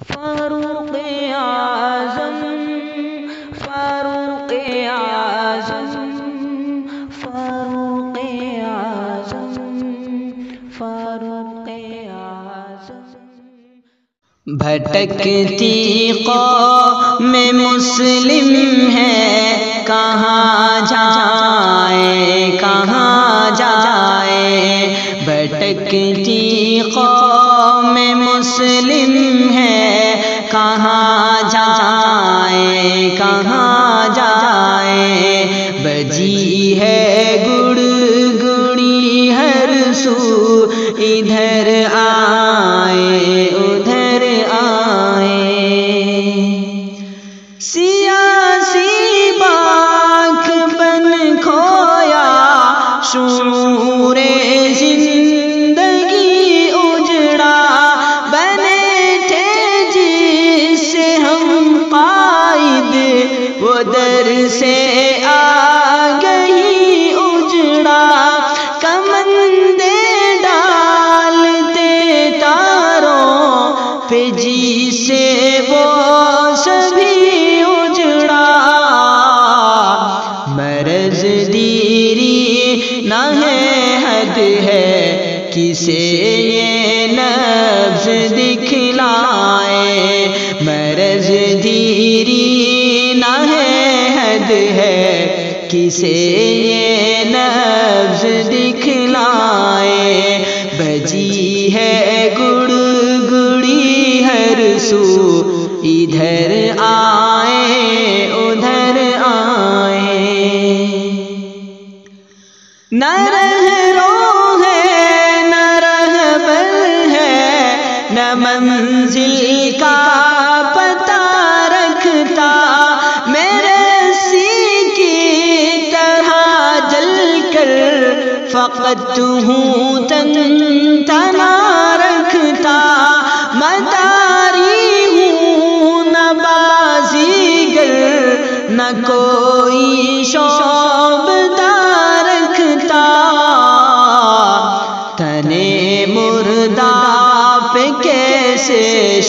فاروق اعظم فاروق اعظم فاروق اعظم فاروق اعظم بھٹکتی قوم مسلم ہے کہاں جائے کہاں جائے، بھٹکتی قوم مسلم ہے کہاں جائے کہاں جائے، بجی ہے گڑ گڑی ہر سو ادھر آئے ادھر آئے، سیاسی باک بن کھویا شعور زندگی اجڑا، بنے تھے جس سے ہم قائد وہ در سے آ گئی اجڑا، کمندے ڈالتے تاروں پہ جی سے وہ سبھی اجڑا، مرض دیری نہ ہے حد ہے کسے یہ نبض دکھلائے، مرض دیری نہ ہے حد ہے کسے یہ نبض دکھلائے، بجی ہے گڑ گڑی ہر سو ادھر آئے ادھر آئے، نہ رہرو ہے نہ رہبر ہے نہ منزل کا پتہ رکھتا، میرے رسی کی طرح جل کر فقط ہوں تن تنا رکھتا، مداری ہوں نہ بازیگر نہ کوئی شعبدہ رکھتا، تنے مردہ پہ کیسے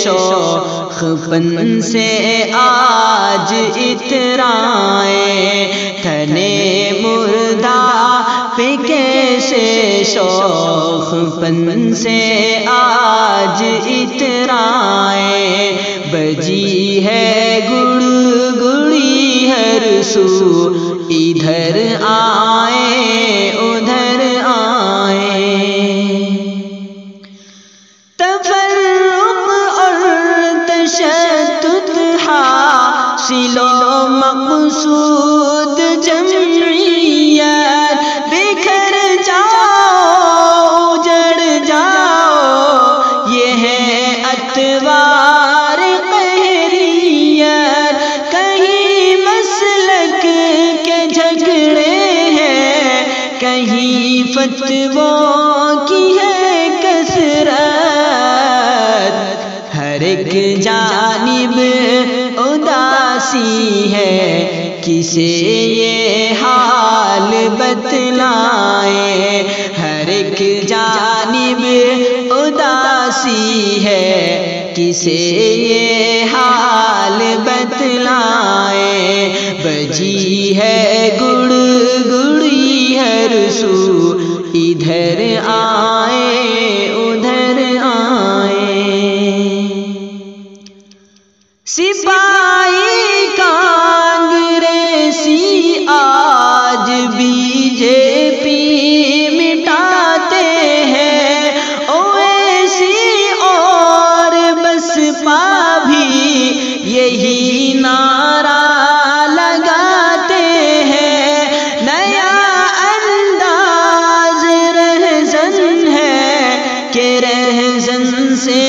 شوق پن سے آج اترائے، تنے مردہ پہ کیسے شوق پن سے آج اترائے، بجی ہے گڑ گڑی ہر سو ادھر آئے ادھر آئے، تفرق اور تشدد حاصل و مقصود جمعیت، بکھر جاؤ اجڑ جاؤ یہ ہے اتوار قہریت، کہیں مسلک کے جھگڑے ہیں کہیں فتووں کی ہے کثرت، ہر ایک جانب اداسی ہے کسے یہ حال بتلائے، ہر ایک جانب اداسی ہے کسے یہ حال بتلائے، بجی ہے گڑ گڑی ہر سو ادھر آئے ادھر آئے، سپاہی کانگریسی آج بی جے پی مٹاتے ہیں، اویسی اور بسپا بھی یہی نعرہ لگاتے ہیں، نیا انداز رہزن ہے کہ رہزن سے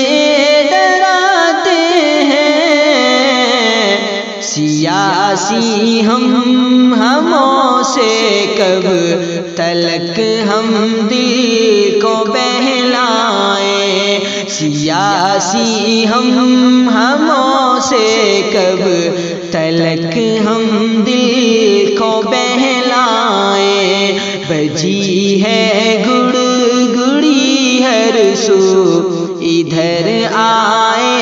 ڈراتے ہیں، سیاسی ہموں سے کب تلک ہم دل کو بہلائیں، سیاسی ہموں سے کب تلک ہم دل کو بہلائیں، بجی ہے گڑ گڑی ہر سو ادھر آئے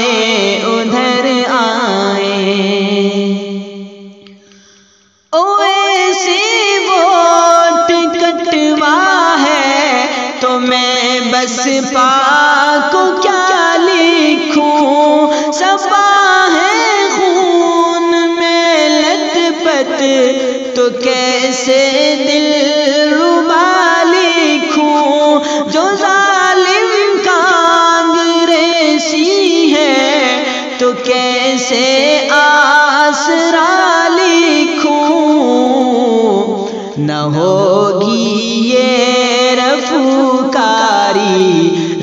ہے تو کیسے آسرا لکھوں، نہ ہوگی یہ رفوکاری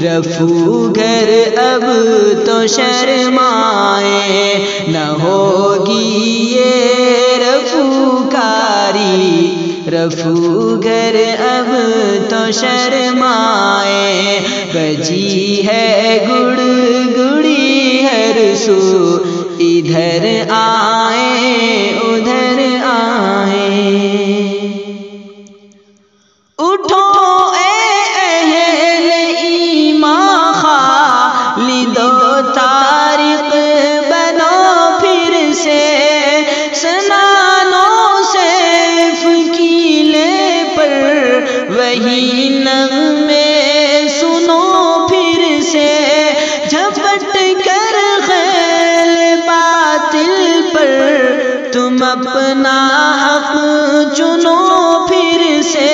رفو گھر اب تو شرمائے، نہ ہوگی یہ رفوکاری رفو گھر اب تو شرمائے، بجی ہے گڑ گڑی ہر سو، ادھر آئے ادھر آئے۔ اٹھو اے اہل ایمان، خالد و طارق بنو پھر سے، سنانوں سیف کیلے پر وہی نغمے سنو پھر سے، جھپٹ کر خیل باطل پر تم اپنا حق چنو پھر سے،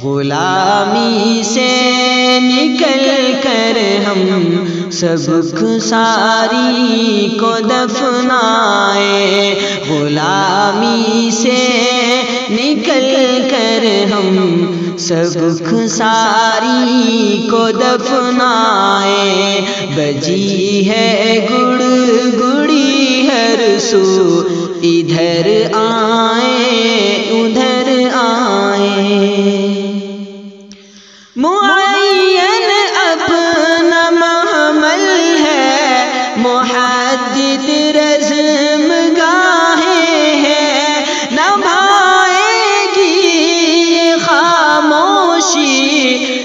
غلامی سے نکل کر ہم سبق ساری کو دفنائے، غلامی سے نکل کر ہم سبق ساری کو دفنائے، بجی ہے گڑ گڑی ہر سو، ادھر آئے ادھر آئے۔ معین اپنا محمل ہے، محدد رزم گاہیں ہیں، نبھائے گی خاموشی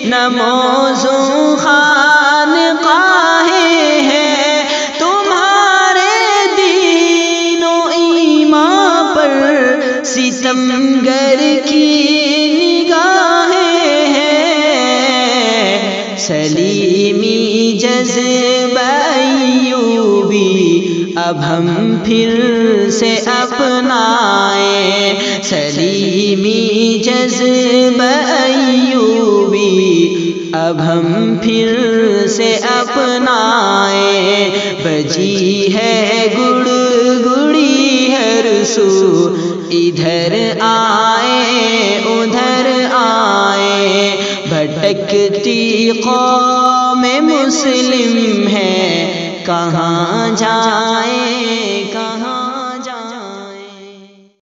نہ موزوں خانقاہیں ہیں، تمہارے دین و ایمان پر ستمگر کی نگاہیں ہیں، سلیمی جذبہ ایوبی اب ہم پھر سے اپنائیں، سلیمی جذبہ ایوبی اب ہم پھر سے اپنائیں، بجی ہے گڑ گڑی ہر سو، ادھر آئے ادھر آئے، بھٹکتی قوم مسلم ہے، کہاں جائیں کہاں